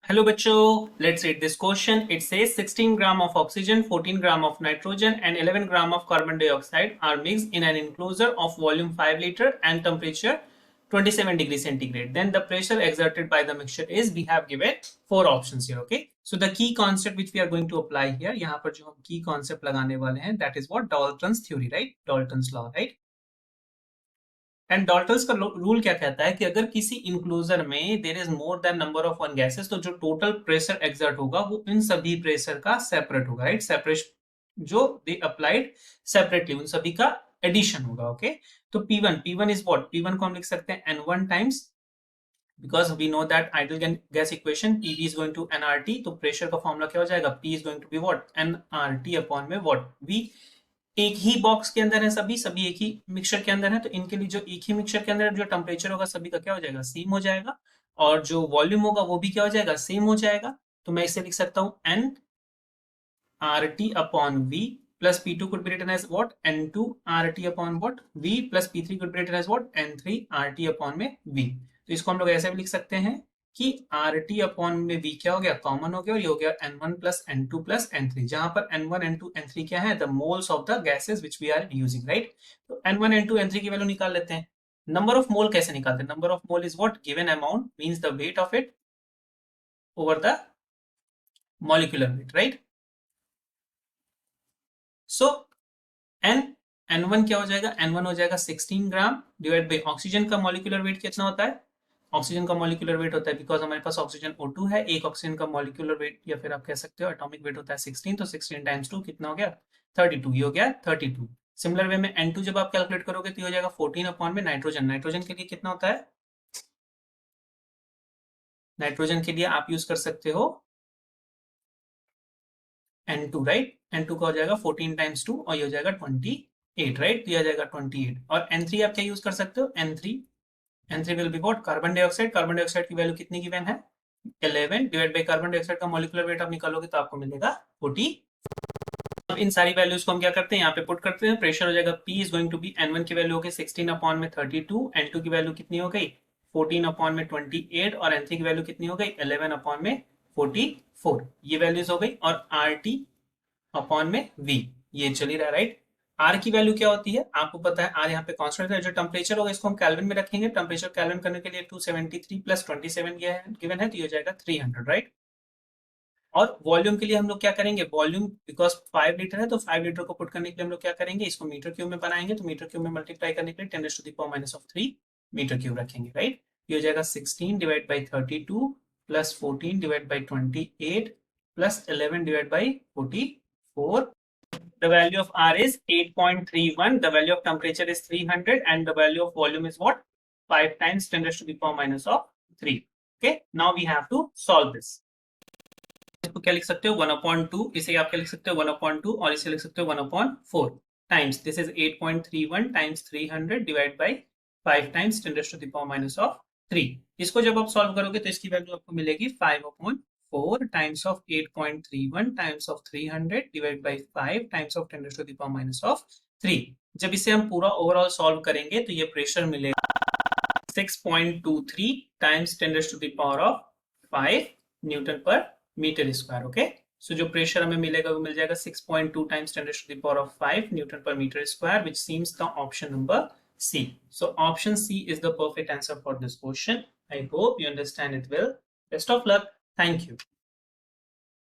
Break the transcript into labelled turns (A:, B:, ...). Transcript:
A: Hello bachcho, let's read this question. It says 16 gram of oxygen, 14 gram of nitrogen and 11 gram of carbon dioxide are mixed in an enclosure of volume 5 liter and temperature 27 degrees centigrade. Then the pressure exerted by the mixture is, we have given 4 options here. Okay, so the key concept which we are going to apply here, यहाँ पर जो हम key concept लगाने वाले हैं, that is what Dalton's theory, right? Dalton's law, right? And Dalton's का rule क्या कहता है कि अगर किसी इंक्लोजर में there is more than number of one gases, तो जो टोटल प्रेशर एक्सर्ट होगा वो इन सभी प्रेशर का सेपरेट होगा, राइट? सेपरेशन जो दे अप्लाइड सेपरेटली, उन सभी का एडिशन होगा। ओके, तो P1 इज व्हाट? P1 को हम लिख सकते हैं N1 times, because we know that ideal gas equation PV is going to nRT, तो प्रेशर का फॉर्मूला क्या हो जाएगा? P is going to be what? nRT upon में what? V। एक ही बॉक्स के अंदर है, सभी एक ही मिक्सचर के अंदर है, तो इनके लिए जो एक ही मिक्सचर के अंदर जो टेम्परेचर होगा सभी का क्या हो जाएगा? सेम हो जाएगा, और जो वॉल्यूम होगा वो भी क्या हो जाएगा? सेम हो जाएगा। तो मैं इसे लिख सकता हूं N R T upon V plus P2 could be written as what? N2 RT upon what? V plus P3 could be written as what? N3 RT upon में V। तो इसको हम लोग ऐसे भी लिख सकते हैं कि RT अपॉन में V क्या हो गया? कॉमन हो गया, और ये हो गया N1 plus N2 plus N3, जहां पर N1 N2 N3 क्या है? The moles of the gases which we are using, right? तो N1 N2 N3 की वैल्यू निकाल लेते हैं। नंबर ऑफ मोल कैसे निकालते हैं? Number of mole is what? Given amount means the weight of it over the molecular weight, right? So N1 क्या हो जाएगा? N1 हो जाएगा 16 ग्राम डिवाइड बाई ऑक्सीजन का मॉलिक्यूलर वेट कितना होता है? ऑक्सीजन का मॉलिक्यूलर वेट होता है, बिकॉज हमारे पास ऑक्सीजन O2 है, एक ऑक्सीजन का मॉलिक्यूलर वेट या फिर आप कह सकते हो एटॉमिक वेट होता है 16, तो 16 टाइम्स 2 कितना हो गया? 32, ये हो गया 32। सिमिलर वे में N2 जब आप कैलकुलेट करोगे तो ये हो जाएगा 14 अपॉन में नाइट्रोजन। नाइट्रोजन के लिए कितना होता है? नाइट्रोजन के लिए आप यूज कर सकते हो N2, राइट? N2 का हो जाएगा 14 टाइम्स 2 और ये हो जाएगा 28, राइट? तो ये आ जाएगा 28। और N3 आप क्या यूज कर सकते हो? N3 will be what? Carbon dioxide. Carbon dioxide की वैल्यू कितनी गिवन है? 11 डिवाइड बाई कार्बन डाइऑक्साइड का मॉलिक्यूलर वेट आप निकालोगे तो आपको मिलेगा 40। अब इन सारी वैल्यूज को हम क्या करते हैं? यहाँ पे पुट करते हैं। प्रेशर हो जाएगा P is going to be, N1 की वैल्यू हो गई 16 अपॉन में 32, N2 की वैल्यू कितनी हो गई? 14 अपॉन में 28, और N3 की वैल्यू कितनी हो गई? 11 अपॉन में 44। ये वैल्यूज हो गई, और RT अपॉन में V ये चल ही रहा, राइट? R की वैल्यू क्या होती है? आपको पता है R यहाँ पे कांस्टेंट है। जो टेम्परेचर होगा इसको हम केल्विन में रखेंगे। टेम्परेचर केल्विन करने के लिए 273 प्लस 27 ये गिवन है, तो ये हो जाएगा 300, राइट? और वॉल्यूम के लिए हम लोग क्या करेंगे? वॉल्यूम बिकॉज 5 लीटर है, तो 5 लीटर को पुट करने के लिए हम लोग क्या करेंगे? इसको मीटर क्यूब में बनाएंगे, तो मीटर क्यूब में मल्टीप्लाई करने के लिए 10⁻³ मीटर क्यूब रखेंगे, राइट? ये हो जाएगा 16 divide by 32 plus 14 divide by 28 plus 11 divide by 44। The value of R is 8.31, the value of temperature is 300, and the value of volume is what? 5 times 10⁻³ Okay, now we have to solve this. इसको क्या लिख सकते हो? 1/2, इसे आप क्या लिख सकते हो? 1/2, और इसे लिख सकते हो 1/4 times this is 8.31 times 300 divide by 5 times 10⁻³ इसको जब आप सॉल्व करोगे तो इसकी वैल्यू आपको मिलेगी 5/4 times of 8.31 times of 300 divide by 5 times of 10⁻³ जब इसे हम पूरा ओवरऑल सॉल्व करेंगे तो ये प्रेशर मिलेगा 6.23 times 10⁻5 newton per metre square. Okay, so जो प्रेशर हमें मिलेगा वो मिल जाएगा 6.2 times 10⁻5 newton per metre square, which seems the option number C. So option C is the perfect answer for this question. I hope you understand it well. Best of luck. Thank you.